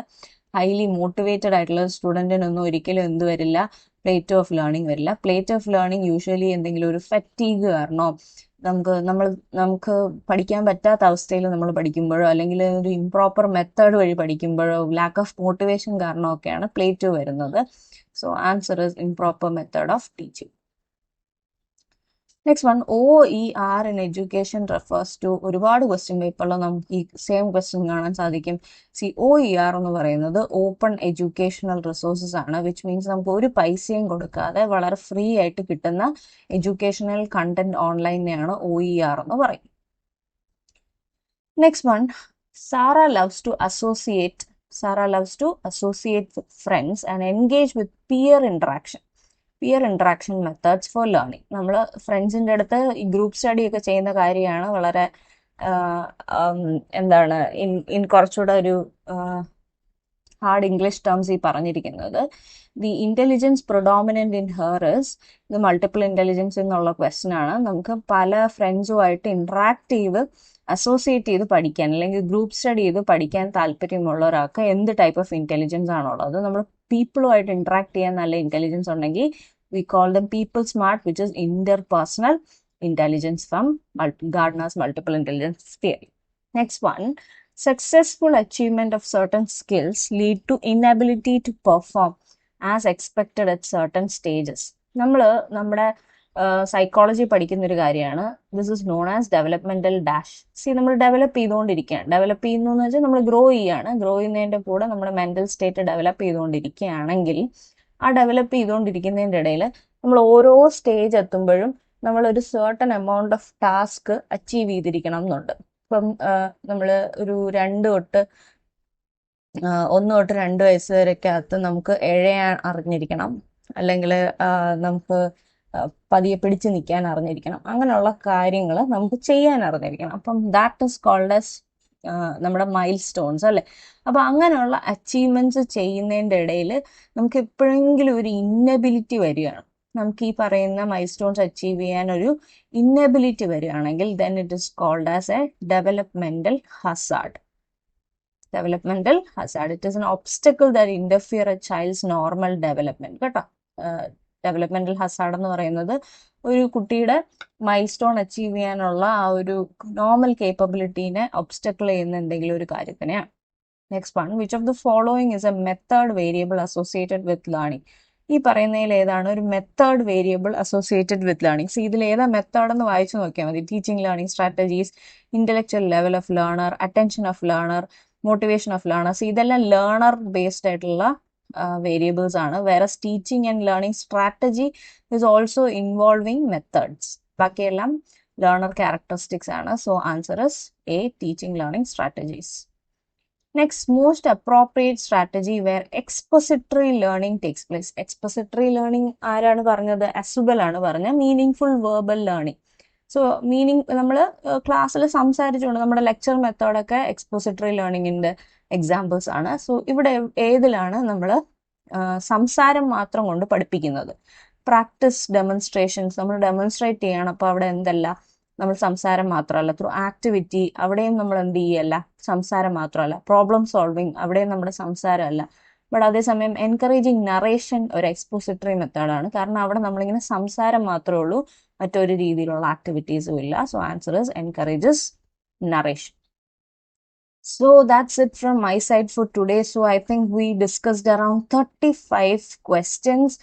ഹൈലി മോട്ടിവേറ്റഡ് ആയിട്ടുള്ള സ്റ്റുഡൻറ്റിനൊന്നും ഒരിക്കലും എന്ത് വരില്ല, പ്ലേറ്റോ ഓഫ് ലേണിംഗ് വരില്ല. പ്ലേറ്റോ ഓഫ് ലേണിംഗ് യൂഷ്വലി എന്തെങ്കിലും ഒരു ഫറ്റീഗ് കാരണോ നമുക്ക് പഠിക്കാൻ പറ്റാത്ത അവസ്ഥയിൽ നമ്മൾ പഠിക്കുമ്പോഴോ അല്ലെങ്കിൽ ഒരു ഇംപ്രോപ്പർ മെത്തേഡ് വഴി പഠിക്കുമ്പോഴോ ലാക്ക് ഓഫ് മോട്ടിവേഷൻ കാരണമൊക്കെയാണ് പ്ലേറ്റോ വരുന്നത്. So answer is improper method of teaching. Next one, OER in education refers to. ഒരുപാട് ക്വസ്റ്റ്യൻ പേപ്പറിൽ നമുക്ക് ഈ സെയിം ക്വസ്റ്റ്യൻ കാണാൻ സാധിക്കും. OER എന്ന് പറയുന്നത് ഓപ്പൺ എഡ്യൂക്കേഷണൽ റിസോഴ്സസ് ആണ്, വിച്ച് മീൻസ് നമുക്ക് ഒരു പൈസയും കൊടുക്കാതെ വളരെ ഫ്രീ ആയിട്ട് കിട്ടുന്ന എഡ്യൂക്കേഷണൽ കണ്ടന്റ് ഓൺലൈനെയാണ് OER എന്ന് പറയും. Next one, Sarah loves to associate with friends and engage with peer interaction methods for learning. നമ്മൾ ഫ്രണ്ട്സിൻ്റെ അടുത്ത് ഈ ഗ്രൂപ്പ് സ്റ്റഡി ഒക്കെ ചെയ്യുന്ന കാര്യമാണ് വളരെ എന്താണ് കുറച്ചുകൂടെ ഒരു ഹാർഡ് ഇംഗ്ലീഷ് ടേംസ് ഈ പറഞ്ഞിരിക്കുന്നത്. The intelligence predominant in her is, ഇത് മൾട്ടിപ്പിൾ ഇന്റലിജൻസ് എന്നുള്ള ക്വസ്റ്റ്യൻ ആണ്. നമുക്ക് പല ഫ്രണ്ട്സുമായിട്ട് ഇന്ററാക്ട് ചെയ്ത് അസോസിയേറ്റ് ചെയ്ത് പഠിക്കാൻ അല്ലെങ്കിൽ ഗ്രൂപ്പ് സ്റ്റഡി ചെയ്ത് പഠിക്കാൻ താല്പര്യമുള്ള ഒരാൾക്ക് എന്ത് ടൈപ്പ് ഓഫ് ഇന്റലിജൻസ് ആണുള്ളത്. നമ്മൾ പീപ്പിളുമായിട്ട് ഇന്ററാക്ട് ചെയ്യാൻ നല്ല ഇന്റലിജൻസ് ഉണ്ടെങ്കിൽ we call them people smart, which is interpersonal intelligence from Gardner's multiple intelligence theory. Next one, successful achievement of certain skills lead to inability to perform as expected at certain stages. നമ്മുടെ psychology പഠിക്കുന്ന ഒരു കാര്യമാണ്. This is known as developmental dash. നമ്മൾ develop ചെയ്തുകൊണ്ടിരിക്കുകയാണ്. Develop ചെയ്യുന്നു എന്ന് വെച്ചാൽ നമ്മൾ ഗ്രോ ചെയ്യാണ്. ഗ്രോ ചെയ്യുന്നതിൻ്റെ കൂടെ നമ്മുടെ മെന്റൽ സ്റ്റേറ്റ് ഡെവലപ്പ് ചെയ്തുകൊണ്ടിരിക്കുകയാണെങ്കിൽ ആ ഡെവലപ്പ് ചെയ്തുകൊണ്ടിരിക്കുന്നതിൻ്റെ ഇടയിൽ നമ്മൾ ഓരോ സ്റ്റേജ് എത്തുമ്പോഴും നമ്മളൊരു certain amount of task achieve ചെയ്തിരിക്കണം എന്നുണ്ട്. ഇപ്പം നമ്മൾ ഒരു 1 തൊട്ട് 2 വയസ്സ് വരെക്കകത്ത് നമുക്ക് എഴയാൻ അറിഞ്ഞിരിക്കണം, അല്ലെങ്കിൽ നമുക്ക് പതിയെ പിടിച്ചു നിൽക്കാൻ അറിഞ്ഞിരിക്കണം. അങ്ങനെയുള്ള കാര്യങ്ങൾ നമുക്ക് ചെയ്യാൻ അറിഞ്ഞിരിക്കണം. അപ്പം ദാറ്റ് ഇസ് കോൾഡ് ആസ് നമ്മുടെ മൈൽ സ്റ്റോൺസ് അല്ലേ. അപ്പൊ അങ്ങനെയുള്ള അച്ചീവ്മെന്റ്സ് ചെയ്യുന്നതിൻ്റെ ഇടയിൽ നമുക്ക് എപ്പോഴെങ്കിലും ഒരു ഇന്നബിലിറ്റി വരികയാണ്, നമുക്ക് ഈ പറയുന്ന മൈൽ സ്റ്റോൺസ് അച്ചീവ് ചെയ്യാൻ ഒരു ഇന്നബിലിറ്റി വരികയാണെങ്കിൽ then it is called as a developmental hazard. It is an obstacle that interfere a child's normal development. കേട്ടോ, ഡെവലപ്മെന്റൽ ഹസാർഡ് എന്ന് പറയുന്നത് ഒരു കുട്ടിയുടെ മൈൽ സ്റ്റോൺ അച്ചീവ് ചെയ്യാനുള്ള ആ ഒരു നോർമൽ കേപ്പബിലിറ്റീനെ ഒബ്സ്റ്റക്കിൾ ചെയ്യുന്ന എന്തെങ്കിലും ഒരു കാര്യത്തിനെയാണ്. Next one, which of the following is a method variable associated with learning? ഈ പറയുന്നതിൽ ഏതാണ് ഒരു method variable associated with learning? So ഇതിൽ ഏതാ മെത്തേഡ് എന്ന് വായിച്ചു നോക്കിയാൽ മതി. Teaching learning strategies, intellectual level of learner, attention of learner, motivation of learners, ഇതെല്ലാം ലേണർ ബേസ്ഡ് ആയിട്ടുള്ള വേരിയബിൾസ് ആണ്. വേറെ teaching and learning strategy is also involving methods. ബാക്കിയെല്ലാം ലേണർ ക്യാരക്ടറിസ്റ്റിക്സ് ആണ്. So answer is A, teaching learning strategies. Next, most appropriate strategy where expository learning takes place. Expository learning ആരാണ് പറഞ്ഞത്? അസുബൽ ആണ് പറഞ്ഞത്. Meaning verbal learning. So meaning നമ്മൾ ക്ലാസ്സിൽ സംസാരിച്ചുകൊണ്ട് നമ്മുടെ ലെക്ചർ മെത്തേഡൊക്കെ എക്സ്പോസിറ്ററി ലേണിങ്ങിൻ്റെ എക്സാമ്പിൾസ് ആണ്. സോ ഇവിടെ ഏതിലാണ് നമ്മൾ സംസാരം മാത്രം കൊണ്ട് പഠിപ്പിക്കുന്നത്? പ്രാക്ടീസ് ഡെമോൺസ്ട്രേഷൻസ്, നമ്മൾ ഡെമോൺസ്ട്രേറ്റ് ചെയ്യണം. അപ്പോൾ അവിടെ എന്തല്ല, നമ്മൾ സംസാരം മാത്രമല്ല. ത്രൂ ആക്ടിവിറ്റി അവിടെയും നമ്മൾ എന്ത് ചെയ്യല്ല, സംസാരം മാത്രമല്ല. പ്രോബ്ലം സോൾവിങ് അവിടെയും നമ്മുടെ സംസാരമല്ല. ബട്ട് അതേസമയം എൻകറേജിങ് നറേഷൻ ഒരു എക്സ്പോസിറ്ററി മെത്തേഡാണ്. കാരണം അവിടെ നമ്മളിങ്ങനെ സംസാരം മാത്രമേ ഉള്ളൂ, മറ്റൊരു രീതിയിലുള്ള ആക്ടിവിറ്റീസും ഇല്ല. So answer is encourages narration. So that's it from my side for today. So I think we discussed around 35 questions.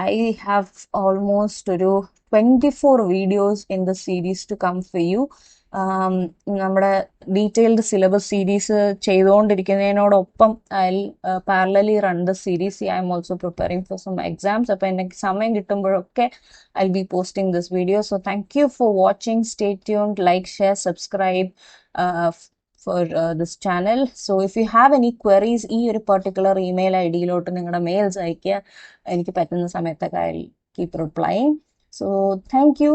I have almost 24 videos in the series to come for you. നമ്മുടെ detailed syllabus series ചെയ്തുകൊണ്ടിരിക്കുന്നതിനോടൊപ്പം I parallelly run the series. I'm also preparing for some exams. അപ്പോൾ എനിക്ക് സമയം കിട്ടുമ്പോഴൊക്കെ I be posting this video. So thank you for watching. Stay tuned, like, share, subscribe for this channel. So if you have any queries, ഈ ഒരു particular email ഐഡിയിലോട്ട് നിങ്ങളുടെ males അയക്കുക. എനിക്ക് പറ്റുന്ന സമയത്തൊക്കെ I'll keep replying. So thank you.